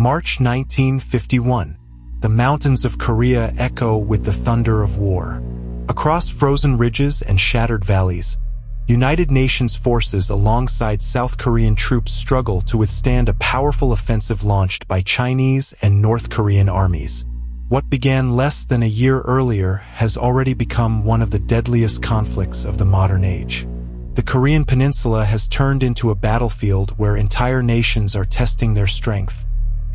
March 1951. The mountains of Korea echo with the thunder of war. Across frozen ridges and shattered valleys, United Nations forces alongside South Korean troops struggle to withstand a powerful offensive launched by Chinese and North Korean armies. What began less than a year earlier has already become one of the deadliest conflicts of the modern age. The Korean Peninsula has turned into a battlefield where entire nations are testing their strength,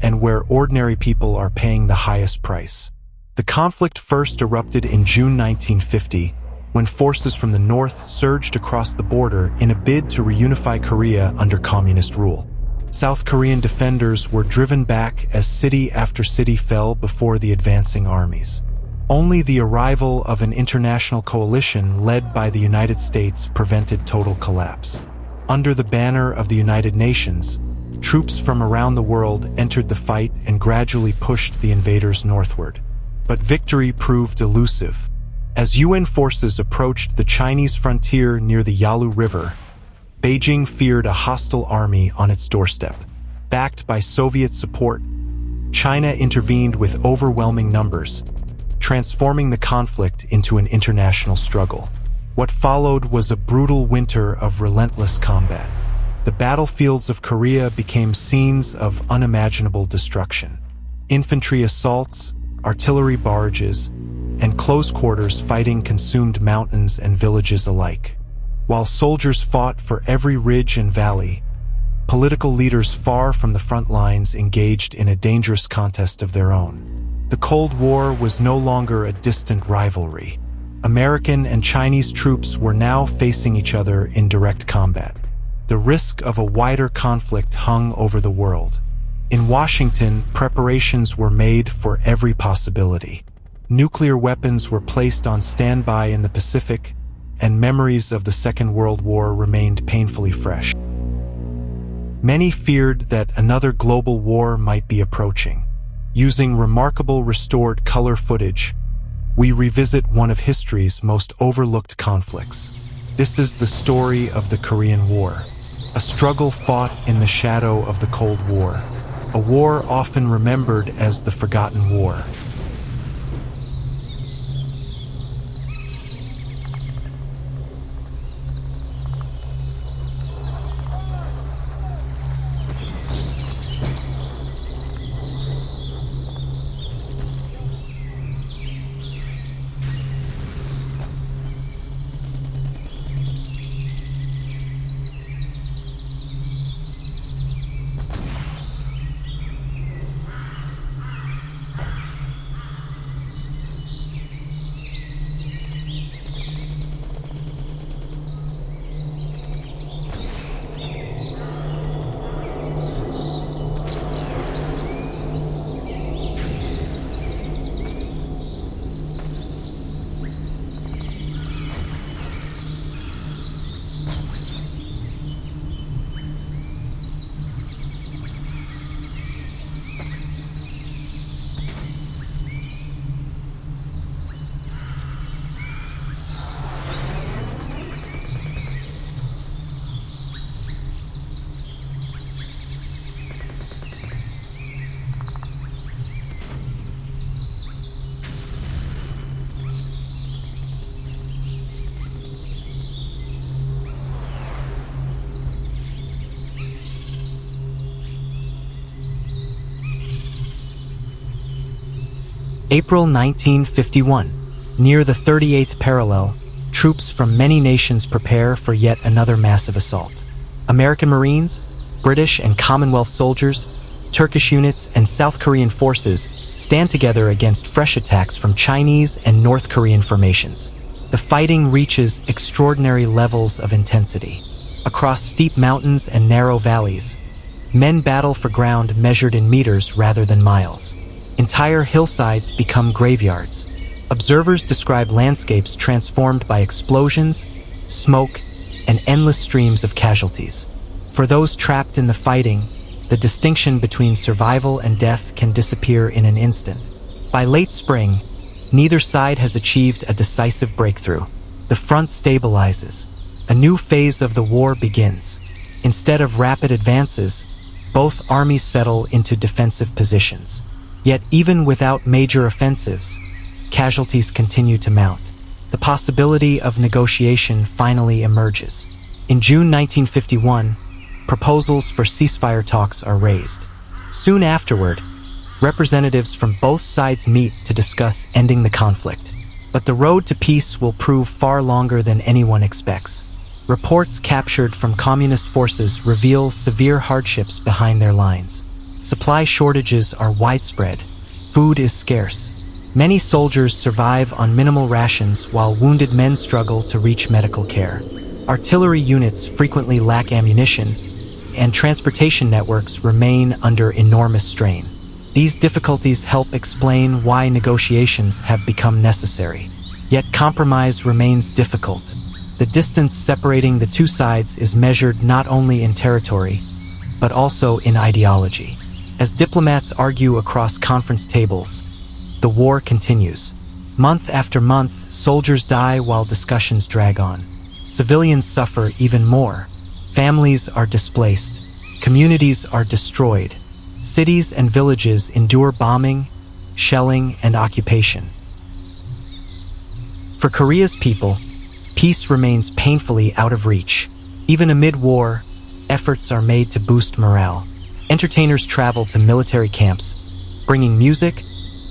and where ordinary people are paying the highest price. The conflict first erupted in June 1950, when forces from the north surged across the border in a bid to reunify Korea under communist rule. South Korean defenders were driven back as city after city fell before the advancing armies. Only the arrival of an international coalition led by the United States prevented total collapse. Under the banner of the United Nations, troops from around the world entered the fight and gradually pushed the invaders northward. But victory proved elusive. As UN forces approached the Chinese frontier near the Yalu River, Beijing feared a hostile army on its doorstep. Backed by Soviet support, China intervened with overwhelming numbers, transforming the conflict into an international struggle. What followed was a brutal winter of relentless combat. The battlefields of Korea became scenes of unimaginable destruction. Infantry assaults, artillery barrages, and close-quarters fighting consumed mountains and villages alike. While soldiers fought for every ridge and valley, political leaders far from the front lines engaged in a dangerous contest of their own. The Cold War was no longer a distant rivalry. American and Chinese troops were now facing each other in direct combat. The risk of a wider conflict hung over the world. In Washington, preparations were made for every possibility. Nuclear weapons were placed on standby in the Pacific, and memories of the Second World War remained painfully fresh. Many feared that another global war might be approaching. Using remarkable restored color footage, we revisit one of history's most overlooked conflicts. This is the story of the Korean War, a struggle fought in the shadow of the Cold War, a war often remembered as the Forgotten War. April 1951. Near the 38th parallel, troops from many nations prepare for yet another massive assault. American Marines, British and Commonwealth soldiers, Turkish units, and South Korean forces stand together against fresh attacks from Chinese and North Korean formations. The fighting reaches extraordinary levels of intensity. Across steep mountains and narrow valleys, men battle for ground measured in meters rather than miles. Entire hillsides become graveyards. Observers describe landscapes transformed by explosions, smoke, and endless streams of casualties. For those trapped in the fighting, the distinction between survival and death can disappear in an instant. By late spring, neither side has achieved a decisive breakthrough. The front stabilizes. A new phase of the war begins. Instead of rapid advances, both armies settle into defensive positions. Yet even without major offensives, casualties continue to mount. The possibility of negotiation finally emerges. In June 1951, proposals for ceasefire talks are raised. Soon afterward, representatives from both sides meet to discuss ending the conflict. But the road to peace will prove far longer than anyone expects. Reports captured from communist forces reveal severe hardships behind their lines. Supply shortages are widespread. Food is scarce. Many soldiers survive on minimal rations while wounded men struggle to reach medical care. Artillery units frequently lack ammunition, and transportation networks remain under enormous strain. These difficulties help explain why negotiations have become necessary. Yet compromise remains difficult. The distance separating the two sides is measured not only in territory, but also in ideology. As diplomats argue across conference tables, the war continues. Month after month, soldiers die while discussions drag on. Civilians suffer even more. Families are displaced. Communities are destroyed. Cities and villages endure bombing, shelling, and occupation. For Korea's people, peace remains painfully out of reach. Even amid war, efforts are made to boost morale. Entertainers travel to military camps, bringing music,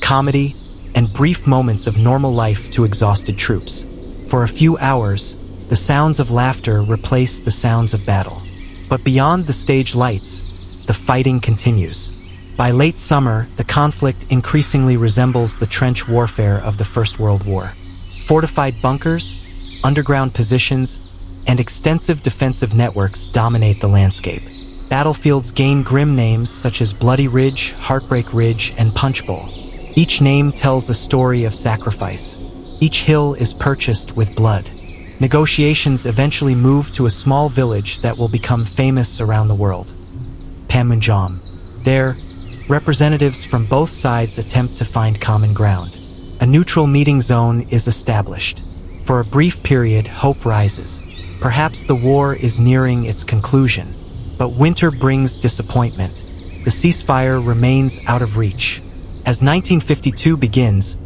comedy, and brief moments of normal life to exhausted troops. For a few hours, the sounds of laughter replace the sounds of battle. But beyond the stage lights, the fighting continues. By late summer, the conflict increasingly resembles the trench warfare of the First World War. Fortified bunkers, underground positions, and extensive defensive networks dominate the landscape. Battlefields gain grim names such as Bloody Ridge, Heartbreak Ridge, and Punch Bowl. Each name tells a story of sacrifice. Each hill is purchased with blood. Negotiations eventually move to a small village that will become famous around the world, Panmunjom. There, representatives from both sides attempt to find common ground. A neutral meeting zone is established. For a brief period, hope rises. Perhaps the war is nearing its conclusion. But winter brings disappointment. The ceasefire remains out of reach. As 1952 begins,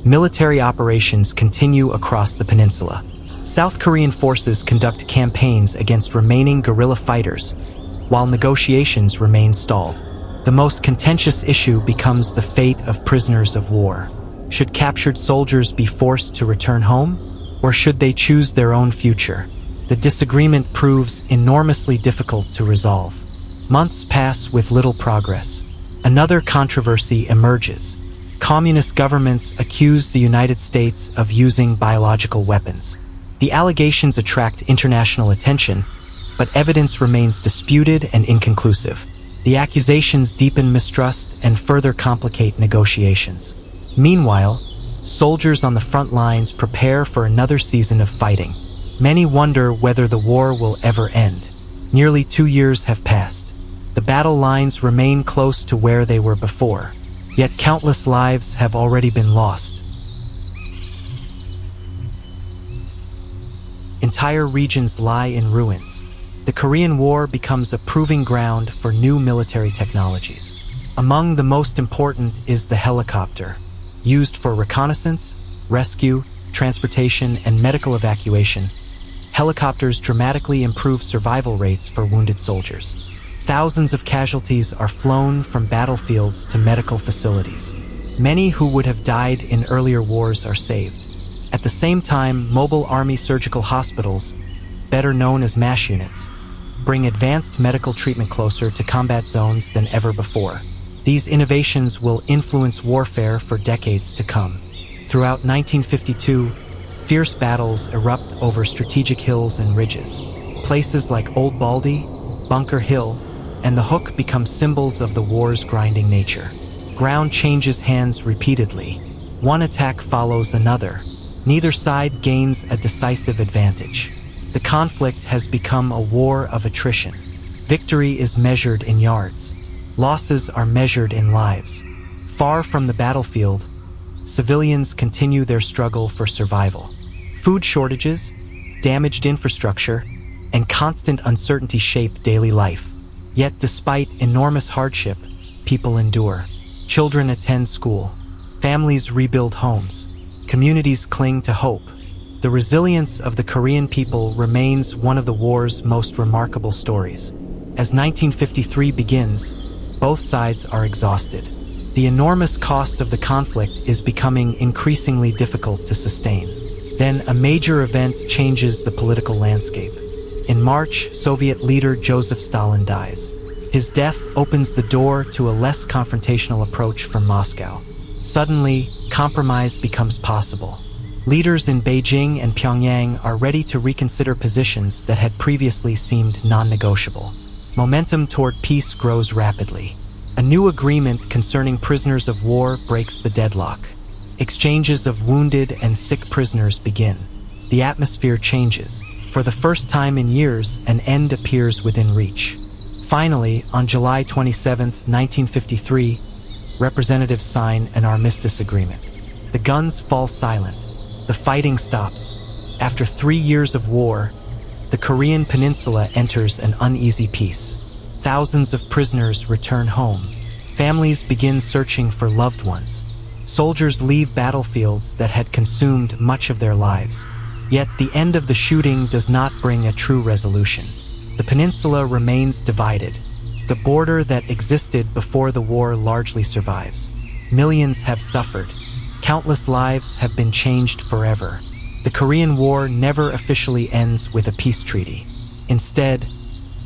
military operations continue across the peninsula. South Korean forces conduct campaigns against remaining guerrilla fighters, while negotiations remain stalled. The most contentious issue becomes the fate of prisoners of war. Should captured soldiers be forced to return home, or should they choose their own future? The disagreement proves enormously difficult to resolve. Months pass with little progress. Another controversy emerges. Communist governments accuse the United States of using biological weapons. The allegations attract international attention, but evidence remains disputed and inconclusive. The accusations deepen mistrust and further complicate negotiations. Meanwhile, soldiers on the front lines prepare for another season of fighting. Many wonder whether the war will ever end. Nearly 2 years have passed. The battle lines remain close to where they were before, yet countless lives have already been lost. Entire regions lie in ruins. The Korean War becomes a proving ground for new military technologies. Among the most important is the helicopter, used for reconnaissance, rescue, transportation, and medical evacuation. Helicopters dramatically improve survival rates for wounded soldiers. Thousands of casualties are flown from battlefields to medical facilities. Many who would have died in earlier wars are saved. At the same time, mobile army surgical hospitals, better known as MASH units, bring advanced medical treatment closer to combat zones than ever before. These innovations will influence warfare for decades to come. Throughout 1952, fierce battles erupt over strategic hills and ridges. Places like Old Baldy, Bunker Hill, and the Hook become symbols of the war's grinding nature. Ground changes hands repeatedly. One attack follows another. Neither side gains a decisive advantage. The conflict has become a war of attrition. Victory is measured in yards. Losses are measured in lives. Far from the battlefield, civilians continue their struggle for survival. Food shortages, damaged infrastructure, and constant uncertainty shape daily life. Yet despite enormous hardship, people endure. Children attend school. Families rebuild homes. Communities cling to hope. The resilience of the Korean people remains one of the war's most remarkable stories. As 1953 begins, both sides are exhausted. The enormous cost of the conflict is becoming increasingly difficult to sustain. Then a major event changes the political landscape. In March, Soviet leader Joseph Stalin dies. His death opens the door to a less confrontational approach from Moscow. Suddenly, compromise becomes possible. Leaders in Beijing and Pyongyang are ready to reconsider positions that had previously seemed non-negotiable. Momentum toward peace grows rapidly. A new agreement concerning prisoners of war breaks the deadlock. Exchanges of wounded and sick prisoners begin. The atmosphere changes. For the first time in years, an end appears within reach. Finally, on July 27, 1953, representatives sign an armistice agreement. The guns fall silent. The fighting stops. After 3 years of war, the Korean Peninsula enters an uneasy peace. Thousands of prisoners return home. Families begin searching for loved ones. Soldiers leave battlefields that had consumed much of their lives. Yet the end of the shooting does not bring a true resolution. The peninsula remains divided. The border that existed before the war largely survives. Millions have suffered. Countless lives have been changed forever. The Korean War never officially ends with a peace treaty. Instead,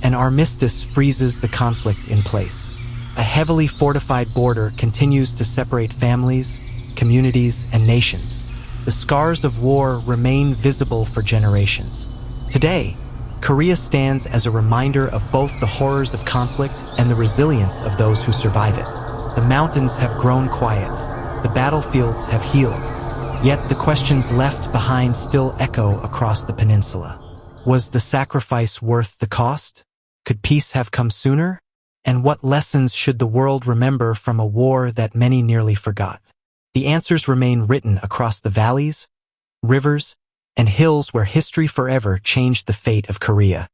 an armistice freezes the conflict in place. A heavily fortified border continues to separate families, communities, and nations. The scars of war remain visible for generations. Today, Korea stands as a reminder of both the horrors of conflict and the resilience of those who survive it. The mountains have grown quiet. The battlefields have healed. Yet the questions left behind still echo across the peninsula. Was the sacrifice worth the cost? Could peace have come sooner? And what lessons should the world remember from a war that many nearly forgot? The answers remain written across the valleys, rivers, and hills where history forever changed the fate of Korea.